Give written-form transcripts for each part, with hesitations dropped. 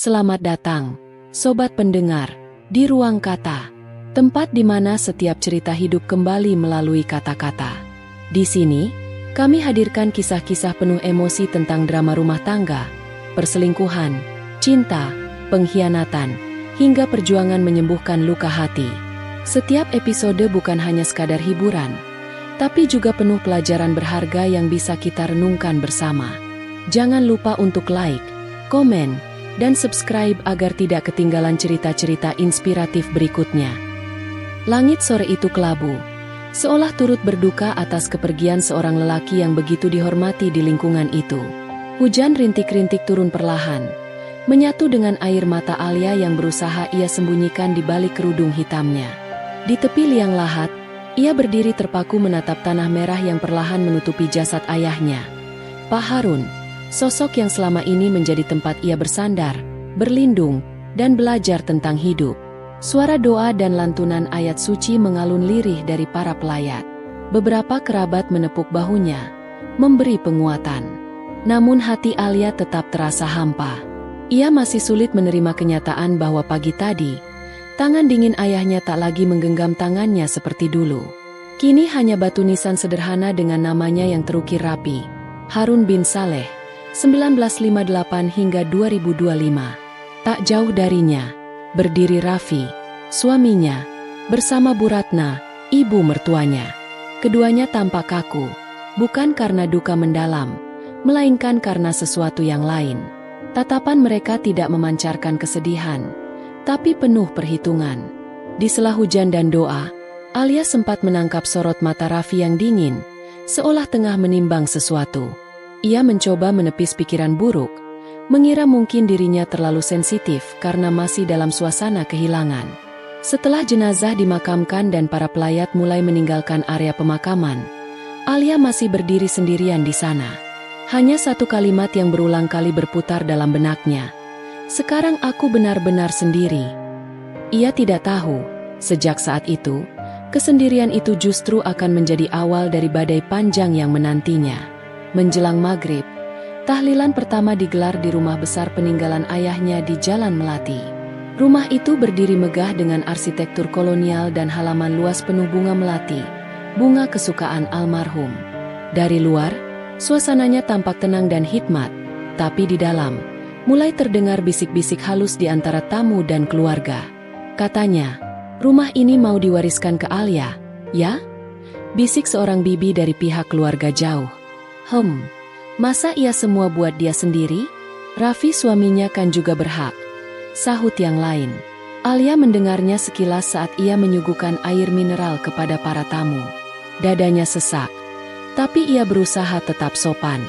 Selamat datang, sobat pendengar, di Ruang Kata, tempat di mana setiap cerita hidup kembali melalui kata-kata. Di sini, kami hadirkan kisah-kisah penuh emosi tentang drama rumah tangga, perselingkuhan, cinta, pengkhianatan, hingga perjuangan menyembuhkan luka hati. Setiap episode bukan hanya sekadar hiburan, tapi juga penuh pelajaran berharga yang bisa kita renungkan bersama. Jangan lupa untuk like, komen, dan subscribe agar tidak ketinggalan cerita-cerita inspiratif berikutnya. Langit sore itu kelabu, seolah turut berduka atas kepergian seorang lelaki yang begitu dihormati di lingkungan itu. Hujan rintik-rintik turun perlahan, menyatu dengan air mata Alia yang berusaha ia sembunyikan di balik kerudung hitamnya. Di tepi liang lahat, ia berdiri terpaku menatap tanah merah yang perlahan menutupi jasad ayahnya. Pak Harun, sosok yang selama ini menjadi tempat ia bersandar, berlindung, dan belajar tentang hidup. Suara doa dan lantunan ayat suci mengalun lirih dari para pelayat. Beberapa kerabat menepuk bahunya, memberi penguatan. Namun hati Alia tetap terasa hampa. Ia masih sulit menerima kenyataan bahwa pagi tadi, tangan dingin ayahnya tak lagi menggenggam tangannya seperti dulu. Kini hanya batu nisan sederhana dengan namanya yang terukir rapi, Harun bin Saleh, 1958 hingga 2025. Tak jauh darinya, berdiri Raffi, suaminya, bersama Bu Ratna, ibu mertuanya. Keduanya tampak kaku, bukan karena duka mendalam, melainkan karena sesuatu yang lain. Tatapan mereka tidak memancarkan kesedihan, tapi penuh perhitungan. Di sela hujan dan doa, Alia sempat menangkap sorot mata Raffi yang dingin, seolah tengah menimbang sesuatu. Ia mencoba menepis pikiran buruk, mengira mungkin dirinya terlalu sensitif karena masih dalam suasana kehilangan. Setelah jenazah dimakamkan dan para pelayat mulai meninggalkan area pemakaman, Alia masih berdiri sendirian di sana. Hanya satu kalimat yang berulang kali berputar dalam benaknya. Sekarang aku benar-benar sendiri. Ia tidak tahu, sejak saat itu, kesendirian itu justru akan menjadi awal dari badai panjang yang menantinya. Menjelang maghrib, tahlilan pertama digelar di rumah besar peninggalan ayahnya di Jalan Melati. Rumah itu berdiri megah dengan arsitektur kolonial dan halaman luas penuh bunga melati, bunga kesukaan almarhum. Dari luar, suasananya tampak tenang dan hikmat, tapi di dalam, mulai terdengar bisik-bisik halus di antara tamu dan keluarga. Katanya, rumah ini mau diwariskan ke Alia, ya? Bisik seorang bibi dari pihak keluarga jauh. Masa ia semua buat dia sendiri? Raffi suaminya kan juga berhak, sahut yang lain. Alia mendengarnya sekilas saat ia menyuguhkan air mineral kepada para tamu. Dadanya sesak, tapi ia berusaha tetap sopan.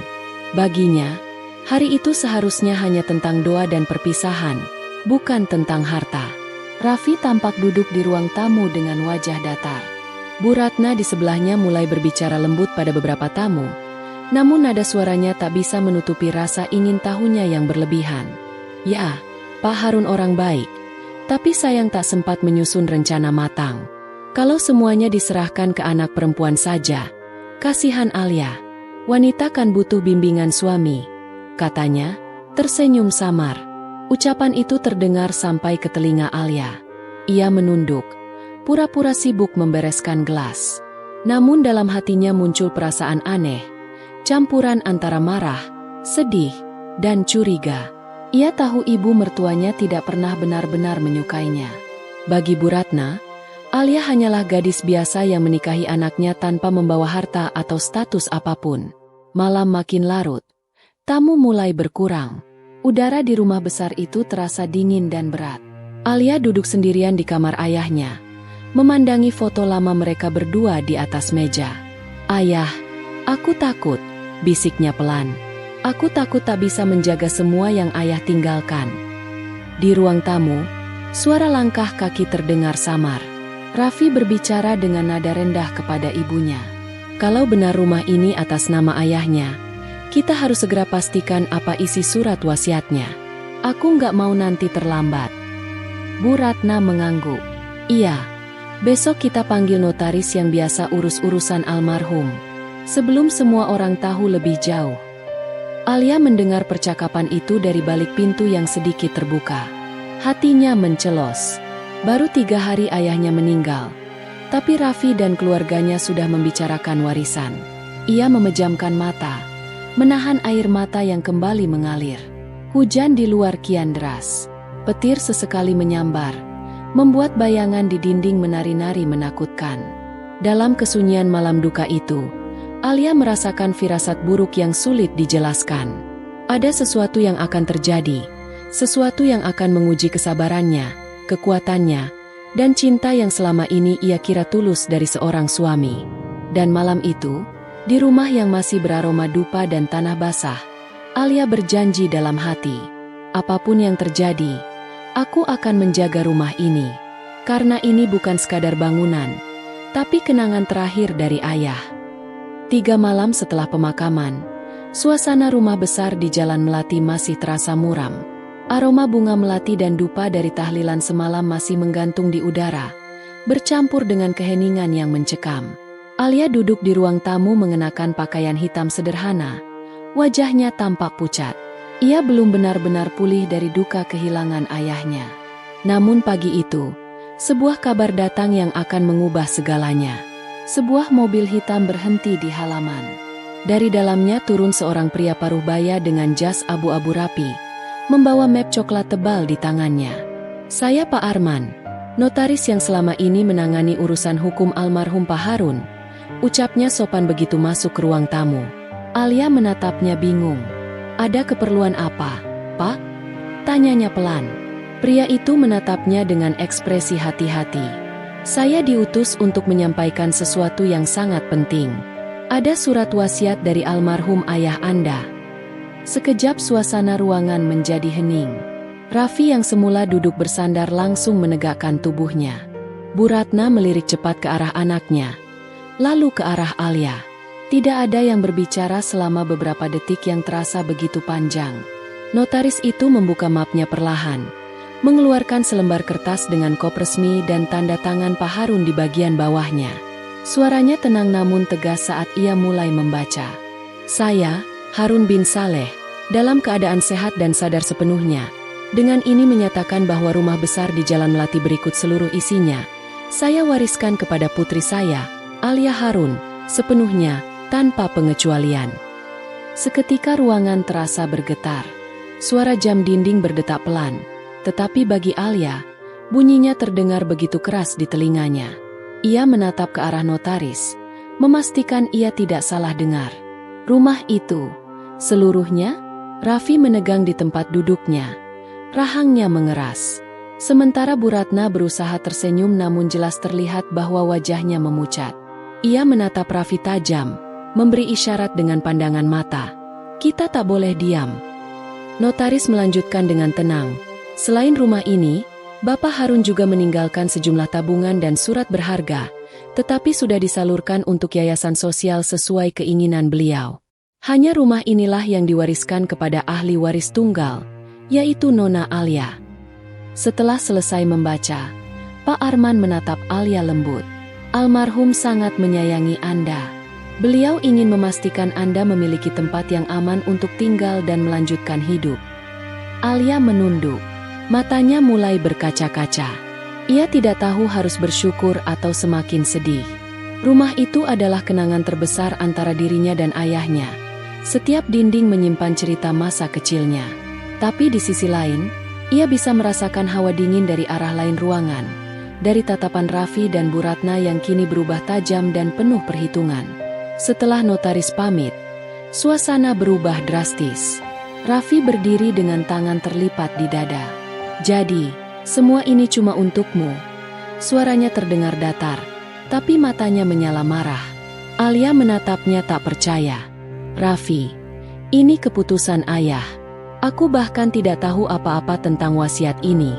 Baginya, hari itu seharusnya hanya tentang doa dan perpisahan, bukan tentang harta. Raffi tampak duduk di ruang tamu dengan wajah datar. Bu Ratna di sebelahnya mulai berbicara lembut pada beberapa tamu. Namun nada suaranya tak bisa menutupi rasa ingin tahunya yang berlebihan. Ya, Pak Harun orang baik, tapi sayang tak sempat menyusun rencana matang. Kalau semuanya diserahkan ke anak perempuan saja, kasihan Alia. Wanita kan butuh bimbingan suami, katanya, tersenyum samar. Ucapan itu terdengar sampai ke telinga Alia. Ia menunduk, pura-pura sibuk membereskan gelas. Namun dalam hatinya muncul perasaan aneh, campuran antara marah, sedih, dan curiga. Ia tahu ibu mertuanya tidak pernah benar-benar menyukainya. Bagi Bu Ratna, Alia hanyalah gadis biasa yang menikahi anaknya tanpa membawa harta atau status apapun. Malam makin larut, tamu mulai berkurang. Udara di rumah besar itu terasa dingin dan berat. Alia duduk sendirian di kamar ayahnya, memandangi foto lama mereka berdua di atas meja. "Ayah, aku takut," bisiknya pelan. "Aku takut tak bisa menjaga semua yang ayah tinggalkan." Di ruang tamu, suara langkah kaki terdengar samar. Raffi berbicara dengan nada rendah kepada ibunya. "Kalau benar rumah ini atas nama ayahnya, kita harus segera pastikan apa isi surat wasiatnya. Aku nggak mau nanti terlambat." Bu Ratna mengangguk. "Iya, besok kita panggil notaris yang biasa urus urusan almarhum, sebelum semua orang tahu lebih jauh." Alia mendengar percakapan itu dari balik pintu yang sedikit terbuka. Hatinya mencelos. Baru 3 hari ayahnya meninggal. Tapi Raffi dan keluarganya sudah membicarakan warisan. Ia memejamkan mata, menahan air mata yang kembali mengalir. Hujan di luar kian deras. Petir sesekali menyambar, membuat bayangan di dinding menari-nari menakutkan. Dalam kesunyian malam duka itu, Alia merasakan firasat buruk yang sulit dijelaskan. Ada sesuatu yang akan terjadi, sesuatu yang akan menguji kesabarannya, kekuatannya, dan cinta yang selama ini ia kira tulus dari seorang suami. Dan malam itu, di rumah yang masih beraroma dupa dan tanah basah, Alia berjanji dalam hati, apapun yang terjadi, aku akan menjaga rumah ini. Karena ini bukan sekadar bangunan, tapi kenangan terakhir dari ayah. 3 malam setelah pemakaman, suasana rumah besar di Jalan Melati masih terasa muram. Aroma bunga melati dan dupa dari tahlilan semalam masih menggantung di udara, bercampur dengan keheningan yang mencekam. Alia duduk di ruang tamu mengenakan pakaian hitam sederhana. Wajahnya tampak pucat. Ia belum benar-benar pulih dari duka kehilangan ayahnya. Namun pagi itu, sebuah kabar datang yang akan mengubah segalanya. Sebuah mobil hitam berhenti di halaman. Dari dalamnya turun seorang pria paruh-baya dengan jas abu-abu rapi, membawa map coklat tebal di tangannya. Saya Pak Arman, notaris yang selama ini menangani urusan hukum almarhum Pak Harun, ucapnya sopan begitu masuk ke ruang tamu. Alia menatapnya bingung. Ada keperluan apa, Pak? Tanyanya pelan. Pria itu menatapnya dengan ekspresi hati-hati. Saya diutus untuk menyampaikan sesuatu yang sangat penting. Ada surat wasiat dari almarhum ayah Anda. Sekejap suasana ruangan menjadi hening. Raffi yang semula duduk bersandar langsung menegakkan tubuhnya. Bu Ratna melirik cepat ke arah anaknya, lalu ke arah Alia. Tidak ada yang berbicara selama beberapa detik yang terasa begitu panjang. Notaris itu membuka mapnya perlahan, mengeluarkan selembar kertas dengan kop resmi dan tanda tangan Pak Harun di bagian bawahnya. Suaranya tenang namun tegas saat ia mulai membaca. Saya, Harun bin Saleh, dalam keadaan sehat dan sadar sepenuhnya, dengan ini menyatakan bahwa rumah besar di Jalan Melati berikut seluruh isinya, saya wariskan kepada putri saya, Alia Harun, sepenuhnya, tanpa pengecualian. Seketika ruangan terasa bergetar. Suara jam dinding berdetak pelan. Tetapi bagi Alia, bunyinya terdengar begitu keras di telinganya. Ia menatap ke arah notaris, memastikan ia tidak salah dengar. Rumah itu, seluruhnya, Raffi menegang di tempat duduknya. Rahangnya mengeras. Sementara Bu Ratna berusaha tersenyum namun jelas terlihat bahwa wajahnya memucat. Ia menatap Raffi tajam, memberi isyarat dengan pandangan mata. Kita tak boleh diam. Notaris melanjutkan dengan tenang. Selain rumah ini, Bapak Harun juga meninggalkan sejumlah tabungan dan surat berharga, tetapi sudah disalurkan untuk yayasan sosial sesuai keinginan beliau. Hanya rumah inilah yang diwariskan kepada ahli waris tunggal, yaitu Nona Alia. Setelah selesai membaca, Pak Arman menatap Alia lembut. Almarhum sangat menyayangi Anda. Beliau ingin memastikan Anda memiliki tempat yang aman untuk tinggal dan melanjutkan hidup. Alia menunduk. Matanya mulai berkaca-kaca. Ia tidak tahu harus bersyukur atau semakin sedih. Rumah itu adalah kenangan terbesar antara dirinya dan ayahnya. Setiap dinding menyimpan cerita masa kecilnya. Tapi di sisi lain, ia bisa merasakan hawa dingin dari arah lain ruangan. Dari tatapan Raffi dan Bu Ratna yang kini berubah tajam dan penuh perhitungan. Setelah notaris pamit, suasana berubah drastis. Raffi berdiri dengan tangan terlipat di dada. Jadi, semua ini cuma untukmu. Suaranya terdengar datar, tapi matanya menyala marah. Alia menatapnya tak percaya. Raffi, ini keputusan ayah. Aku bahkan tidak tahu apa-apa tentang wasiat ini.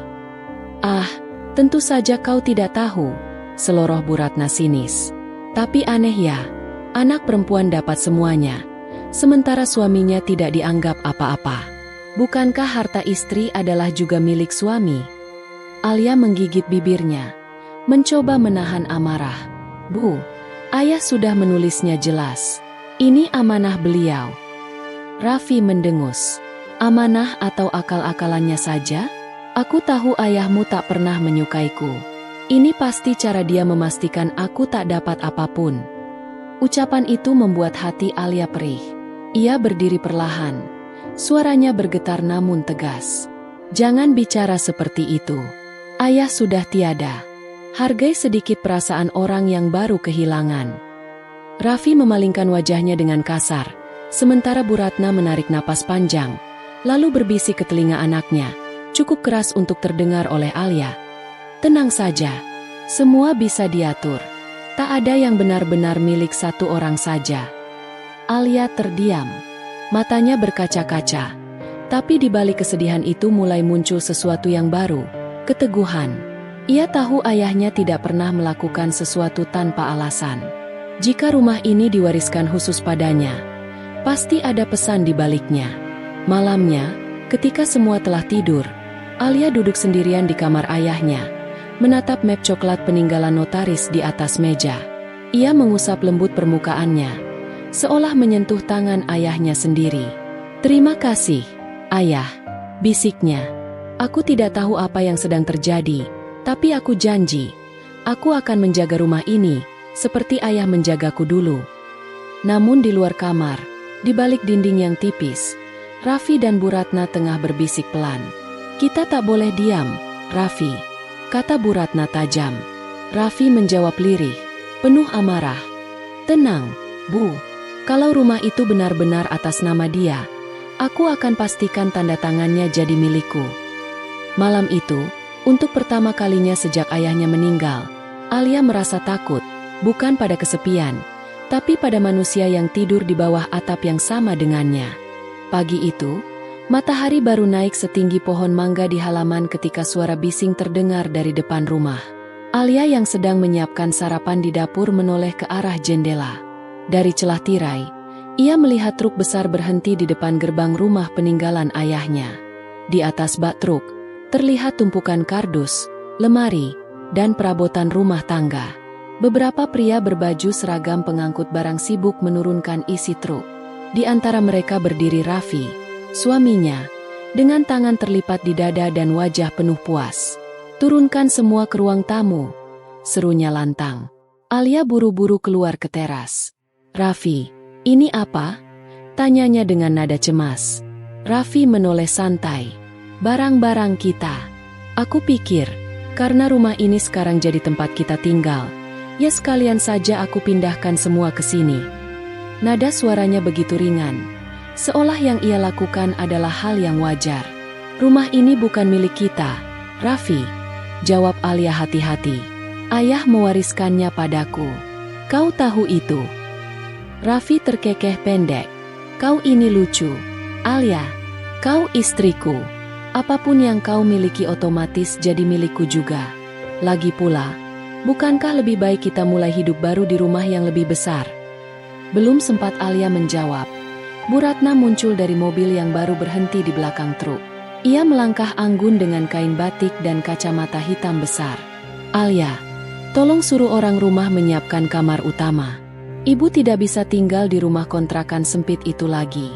Ah, tentu saja kau tidak tahu, seloroh Bu Ratna sinis. Tapi aneh ya, anak perempuan dapat semuanya, sementara suaminya tidak dianggap apa-apa. Bukankah harta istri adalah juga milik suami? Alia menggigit bibirnya, mencoba menahan amarah. Bu, ayah sudah menulisnya jelas. Ini amanah beliau. Raffi mendengus. Amanah atau akal-akalannya saja? Aku tahu ayahmu tak pernah menyukaiku. Ini pasti cara dia memastikan aku tak dapat apapun. Ucapan itu membuat hati Alia perih. Ia berdiri perlahan. Suaranya bergetar namun tegas. Jangan bicara seperti itu. Ayah sudah tiada. Hargai sedikit perasaan orang yang baru kehilangan. Raffi memalingkan wajahnya dengan kasar, sementara Bu Ratna menarik napas panjang, lalu berbisik ke telinga anaknya, cukup keras untuk terdengar oleh Alia. Tenang saja, semua bisa diatur. Tak ada yang benar-benar milik satu orang saja. Alia terdiam, matanya berkaca-kaca, tapi di balik kesedihan itu mulai muncul sesuatu yang baru, keteguhan. Ia tahu ayahnya tidak pernah melakukan sesuatu tanpa alasan. Jika rumah ini diwariskan khusus padanya, pasti ada pesan di baliknya. Malamnya, ketika semua telah tidur, Alia duduk sendirian di kamar ayahnya, menatap map coklat peninggalan notaris di atas meja. Ia mengusap lembut permukaannya, seolah menyentuh tangan ayahnya sendiri. "Terima kasih, Ayah," bisiknya. "Aku tidak tahu apa yang sedang terjadi, tapi aku janji, aku akan menjaga rumah ini, seperti ayah menjagaku dulu." Namun di luar kamar, di balik dinding yang tipis, Raffi dan Bu Ratna tengah berbisik pelan. "Kita tak boleh diam, Raffi," kata Bu Ratna tajam. Raffi menjawab lirih, penuh amarah. "Tenang, Bu. Kalau rumah itu benar-benar atas nama dia, aku akan pastikan tanda tangannya jadi milikku." Malam itu, untuk pertama kalinya sejak ayahnya meninggal, Alia merasa takut, bukan pada kesepian, tapi pada manusia yang tidur di bawah atap yang sama dengannya. Pagi itu, matahari baru naik setinggi pohon mangga di halaman ketika suara bising terdengar dari depan rumah. Alia yang sedang menyiapkan sarapan di dapur menoleh ke arah jendela. Dari celah tirai, ia melihat truk besar berhenti di depan gerbang rumah peninggalan ayahnya. Di atas bak truk, terlihat tumpukan kardus, lemari, dan perabotan rumah tangga. Beberapa pria berbaju seragam pengangkut barang sibuk menurunkan isi truk. Di antara mereka berdiri Raffi, suaminya, dengan tangan terlipat di dada dan wajah penuh puas. "Turunkan semua ke ruang tamu," serunya lantang. Alia buru-buru keluar ke teras. "Raffi, ini apa?" tanyanya dengan nada cemas. Raffi menoleh santai. "Barang-barang kita. Aku pikir, karena rumah ini sekarang jadi tempat kita tinggal, ya sekalian saja aku pindahkan semua ke sini." Nada suaranya begitu ringan, seolah yang ia lakukan adalah hal yang wajar. "Rumah ini bukan milik kita, Raffi," jawab Alia hati-hati. "Ayah mewariskannya padaku. Kau tahu itu." Raffi terkekeh pendek. "Kau ini lucu. Alia, kau istriku. Apapun yang kau miliki otomatis jadi milikku juga. Lagi pula, bukankah lebih baik kita mulai hidup baru di rumah yang lebih besar?" Belum sempat Alia menjawab, Bu Ratna muncul dari mobil yang baru berhenti di belakang truk. Ia melangkah anggun dengan kain batik dan kacamata hitam besar. "Alia, tolong suruh orang rumah menyiapkan kamar utama. Ibu tidak bisa tinggal di rumah kontrakan sempit itu lagi.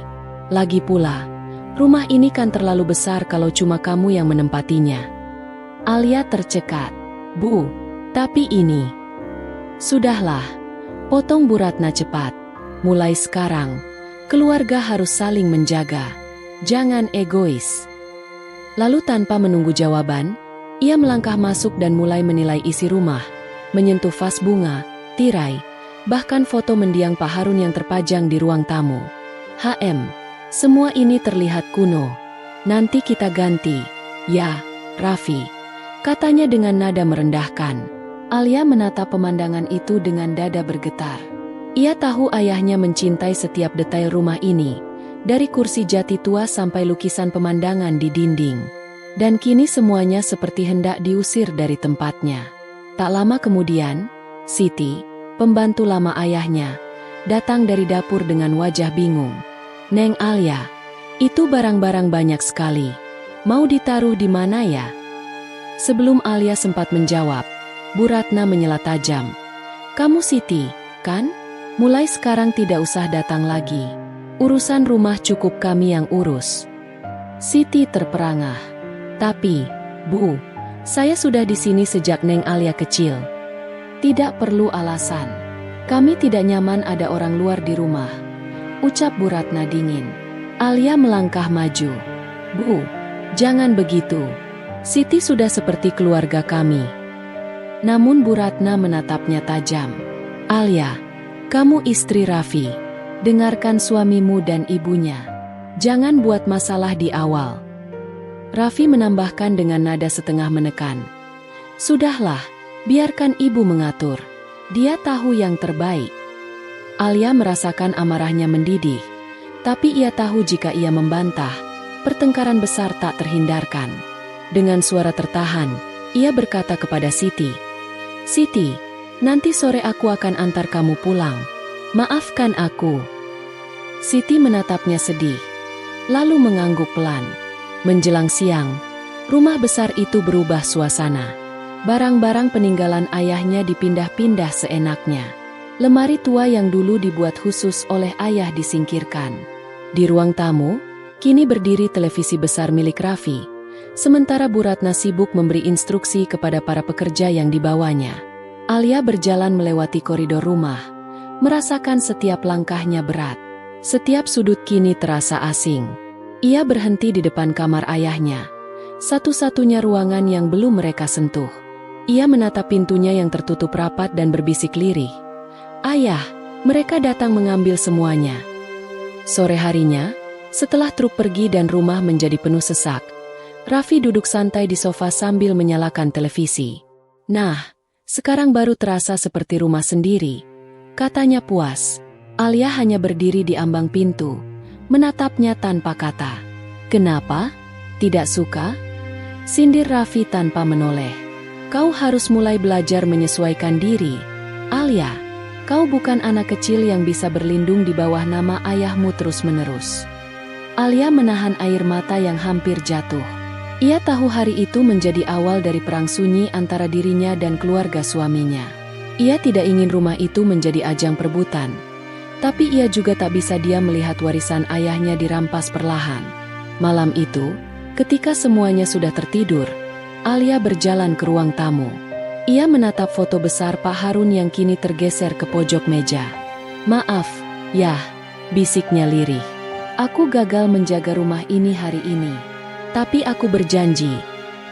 Lagi pula, rumah ini kan terlalu besar kalau cuma kamu yang menempatinya." Alia tercekat. "Bu, tapi ini..." "Sudahlah," potong Bu Ratna cepat. "Mulai sekarang, keluarga harus saling menjaga. Jangan egois." Lalu tanpa menunggu jawaban, ia melangkah masuk dan mulai menilai isi rumah, menyentuh vas bunga, tirai, bahkan foto mendiang Pak Harun yang terpajang di ruang tamu. Semua ini terlihat kuno. Nanti kita ganti, ya, Raffi," katanya dengan nada merendahkan. Alia menatap pemandangan itu dengan dada bergetar. Ia tahu ayahnya mencintai setiap detail rumah ini, dari kursi jati tua sampai lukisan pemandangan di dinding. Dan kini semuanya seperti hendak diusir dari tempatnya. Tak lama kemudian, Siti, pembantu lama ayahnya, datang dari dapur dengan wajah bingung. "Neng Alia, itu barang-barang banyak sekali. Mau ditaruh di mana ya?" Sebelum Alia sempat menjawab, Bu Ratna menyela tajam. "Kamu Siti, kan? Mulai sekarang tidak usah datang lagi. Urusan rumah cukup kami yang urus. Siti terperangah. Tapi, Bu, saya sudah di sini sejak Neng Alia kecil. Tidak perlu alasan. Kami tidak nyaman ada orang luar di rumah, ucap Bu Ratna dingin. Alia melangkah maju. Bu, jangan begitu. Siti sudah seperti keluarga kami. Namun Bu Ratna menatapnya tajam. Alia, kamu istri Raffi. Dengarkan suamimu dan ibunya. Jangan buat masalah di awal. Raffi menambahkan dengan nada setengah menekan. Sudahlah, biarkan ibu mengatur. Dia tahu yang terbaik. Alia merasakan amarahnya mendidih. Tapi ia tahu jika ia membantah, pertengkaran besar tak terhindarkan. Dengan suara tertahan, ia berkata kepada Siti. Siti, nanti sore aku akan antar kamu pulang. Maafkan aku. Siti menatapnya sedih, lalu mengangguk pelan. Menjelang siang, rumah besar itu berubah suasana. Barang-barang peninggalan ayahnya dipindah-pindah seenaknya. Lemari tua yang dulu dibuat khusus oleh ayah disingkirkan. Di ruang tamu, kini berdiri televisi besar milik Raffi. Sementara Bu Ratna sibuk memberi instruksi kepada para pekerja yang dibawanya. Alia berjalan melewati koridor rumah, merasakan setiap langkahnya berat. Setiap sudut kini terasa asing. Ia berhenti di depan kamar ayahnya, satu-satunya ruangan yang belum mereka sentuh. Ia menatap pintunya yang tertutup rapat dan berbisik lirih. Ayah, mereka datang mengambil semuanya. Sore harinya, setelah truk pergi dan rumah menjadi penuh sesak, Raffi duduk santai di sofa sambil menyalakan televisi. Nah, sekarang baru terasa seperti rumah sendiri, katanya puas. Alia hanya berdiri di ambang pintu, menatapnya tanpa kata. Kenapa? Tidak suka? Sindir Raffi tanpa menoleh. Kau harus mulai belajar menyesuaikan diri. Alia, kau bukan anak kecil yang bisa berlindung di bawah nama ayahmu terus-menerus. Alia menahan air mata yang hampir jatuh. Ia tahu hari itu menjadi awal dari perang sunyi antara dirinya dan keluarga suaminya. Ia tidak ingin rumah itu menjadi ajang perebutan. Tapi ia juga tak bisa diam melihat warisan ayahnya dirampas perlahan. Malam itu, ketika semuanya sudah tertidur, Alia berjalan ke ruang tamu. Ia menatap foto besar Pak Harun yang kini tergeser ke pojok meja. Maaf, Yah, bisiknya lirih. Aku gagal menjaga rumah ini hari ini. Tapi aku berjanji,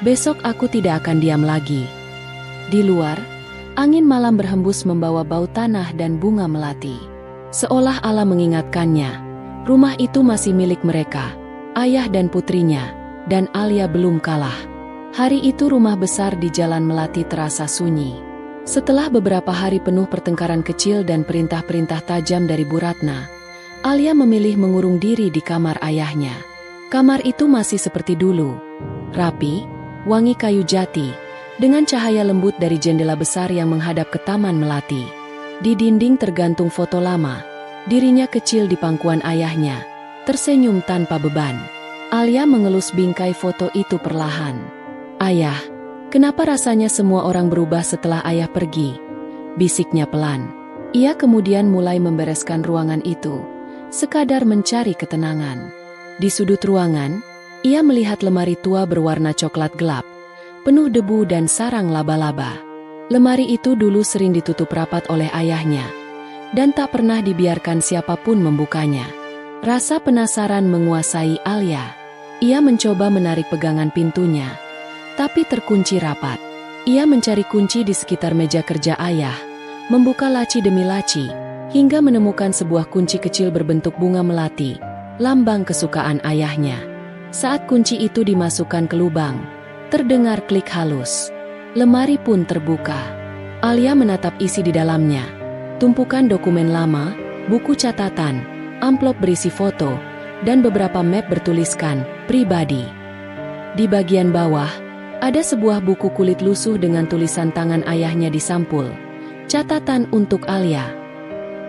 besok aku tidak akan diam lagi. Di luar, angin malam berhembus membawa bau tanah dan bunga melati. Seolah Allah mengingatkannya, rumah itu masih milik mereka, ayah dan putrinya, dan Alia belum kalah. Hari itu rumah besar di Jalan Melati terasa sunyi. Setelah beberapa hari penuh pertengkaran kecil dan perintah-perintah tajam dari Bu Ratna, Alia memilih mengurung diri di kamar ayahnya. Kamar itu masih seperti dulu, rapi, wangi kayu jati, dengan cahaya lembut dari jendela besar yang menghadap ke Taman Melati. Di dinding tergantung foto lama, dirinya kecil di pangkuan ayahnya, tersenyum tanpa beban. Alia mengelus bingkai foto itu perlahan. Ayah, kenapa rasanya semua orang berubah setelah ayah pergi? Bisiknya pelan. Ia kemudian mulai membereskan ruangan itu, sekadar mencari ketenangan. Di sudut ruangan, ia melihat lemari tua berwarna coklat gelap, penuh debu dan sarang laba-laba. Lemari itu dulu sering ditutup rapat oleh ayahnya, dan tak pernah dibiarkan siapapun membukanya. Rasa penasaran menguasai Alia. Ia mencoba menarik pegangan pintunya, tapi terkunci rapat. Ia mencari kunci di sekitar meja kerja ayah, membuka laci demi laci, hingga menemukan sebuah kunci kecil berbentuk bunga melati, lambang kesukaan ayahnya. Saat kunci itu dimasukkan ke lubang, terdengar klik halus. Lemari pun terbuka. Alia menatap isi di dalamnya. Tumpukan dokumen lama, buku catatan, amplop berisi foto, dan beberapa map bertuliskan pribadi. Di bagian bawah, ada sebuah buku kulit lusuh dengan tulisan tangan ayahnya di sampul. Catatan untuk Alia.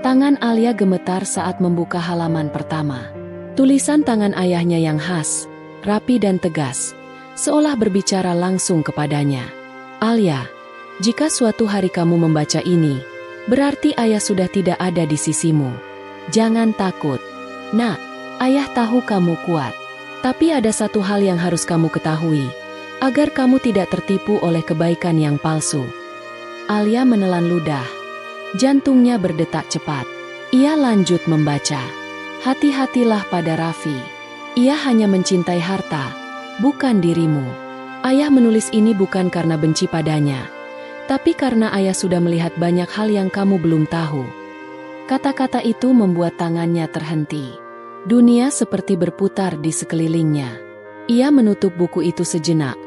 Tangan Alia gemetar saat membuka halaman pertama. Tulisan tangan ayahnya yang khas, rapi dan tegas, seolah berbicara langsung kepadanya. Alia, jika suatu hari kamu membaca ini, berarti ayah sudah tidak ada di sisimu. Jangan takut. "Nak, ayah tahu kamu kuat. Tapi ada satu hal yang harus kamu ketahui, agar kamu tidak tertipu oleh kebaikan yang palsu." Alia menelan ludah. Jantungnya berdetak cepat. Ia lanjut membaca. "Hati-hatilah pada Raffi. Ia hanya mencintai harta, bukan dirimu. Ayah menulis ini bukan karena benci padanya, tapi karena ayah sudah melihat banyak hal yang kamu belum tahu." Kata-kata itu membuat tangannya terhenti. Dunia seperti berputar di sekelilingnya. Ia menutup buku itu sejenak,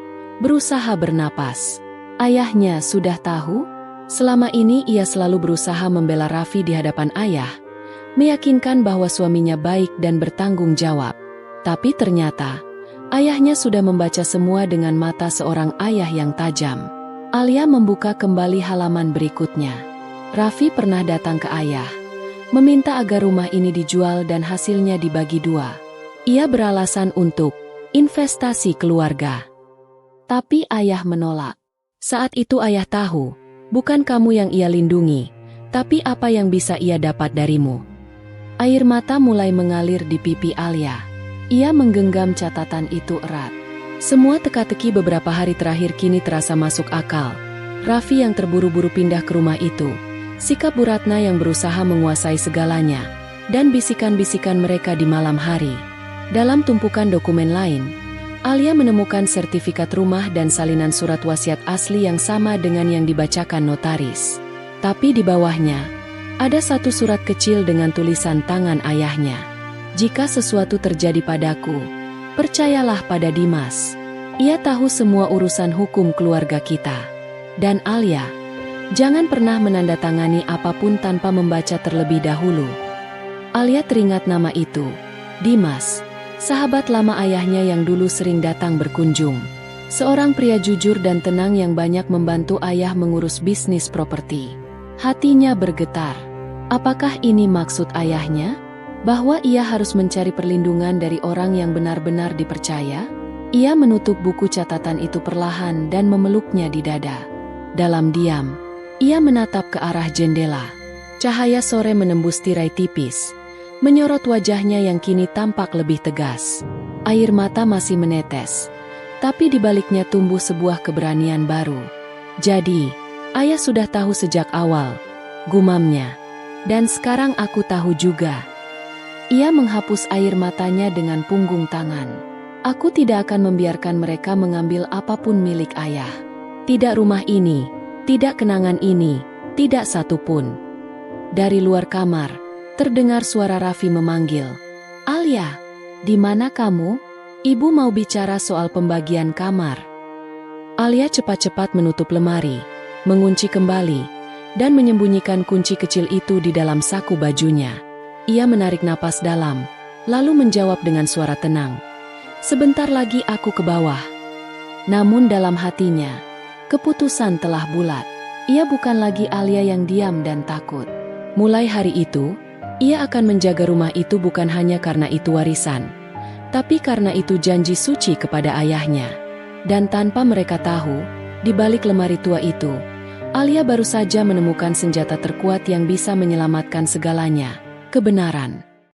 berusaha bernapas. Ayahnya sudah tahu? Selama ini ia selalu berusaha membela Raffi di hadapan ayah, meyakinkan bahwa suaminya baik dan bertanggung jawab. Tapi ternyata, ayahnya sudah membaca semua dengan mata seorang ayah yang tajam. Alia membuka kembali halaman berikutnya. Raffi pernah datang ke ayah, meminta agar rumah ini dijual dan hasilnya dibagi 2. Ia beralasan untuk investasi keluarga. Tapi ayah menolak. Saat itu ayah tahu, bukan kamu yang ia lindungi, tapi apa yang bisa ia dapat darimu. Air mata mulai mengalir di pipi Alia. Ia menggenggam catatan itu erat. Semua teka-teki beberapa hari terakhir kini terasa masuk akal. Raffi yang terburu-buru pindah ke rumah itu, sikap Bu Ratna yang berusaha menguasai segalanya, dan bisikan-bisikan mereka di malam hari. Dalam tumpukan dokumen lain, Alia menemukan sertifikat rumah dan salinan surat wasiat asli yang sama dengan yang dibacakan notaris. Tapi di bawahnya, ada satu surat kecil dengan tulisan tangan ayahnya. "Jika sesuatu terjadi padaku, percayalah pada Dimas. Ia tahu semua urusan hukum keluarga kita. Dan Alia, jangan pernah menandatangani apapun tanpa membaca terlebih dahulu." Alia teringat nama itu, Dimas, sahabat lama ayahnya yang dulu sering datang berkunjung. Seorang pria jujur dan tenang yang banyak membantu ayah mengurus bisnis properti. Hatinya bergetar. Apakah ini maksud ayahnya? Bahwa ia harus mencari perlindungan dari orang yang benar-benar dipercaya? Ia menutup buku catatan itu perlahan dan memeluknya di dada. Dalam diam, ia menatap ke arah jendela. Cahaya sore menembus tirai tipis, menyorot wajahnya yang kini tampak lebih tegas. Air mata masih menetes, tapi di baliknya tumbuh sebuah keberanian baru. "Jadi, ayah sudah tahu sejak awal," gumamnya. "Dan sekarang aku tahu juga." Ia menghapus air matanya dengan punggung tangan. "Aku tidak akan membiarkan mereka mengambil apapun milik ayah. Tidak rumah ini, tidak kenangan ini, tidak satu pun." Dari luar kamar, terdengar suara Raffi memanggil, "Alia, di mana kamu? Ibu mau bicara soal pembagian kamar." Alia cepat-cepat menutup lemari, mengunci kembali, dan menyembunyikan kunci kecil itu di dalam saku bajunya. Ia menarik napas dalam, lalu menjawab dengan suara tenang, "Sebentar lagi aku ke bawah." Namun dalam hatinya, keputusan telah bulat. Ia bukan lagi Alia yang diam dan takut. Mulai hari itu, ia akan menjaga rumah itu bukan hanya karena itu warisan, tapi karena itu janji suci kepada ayahnya. Dan tanpa mereka tahu, di balik lemari tua itu, Alia baru saja menemukan senjata terkuat yang bisa menyelamatkan segalanya, kebenaran.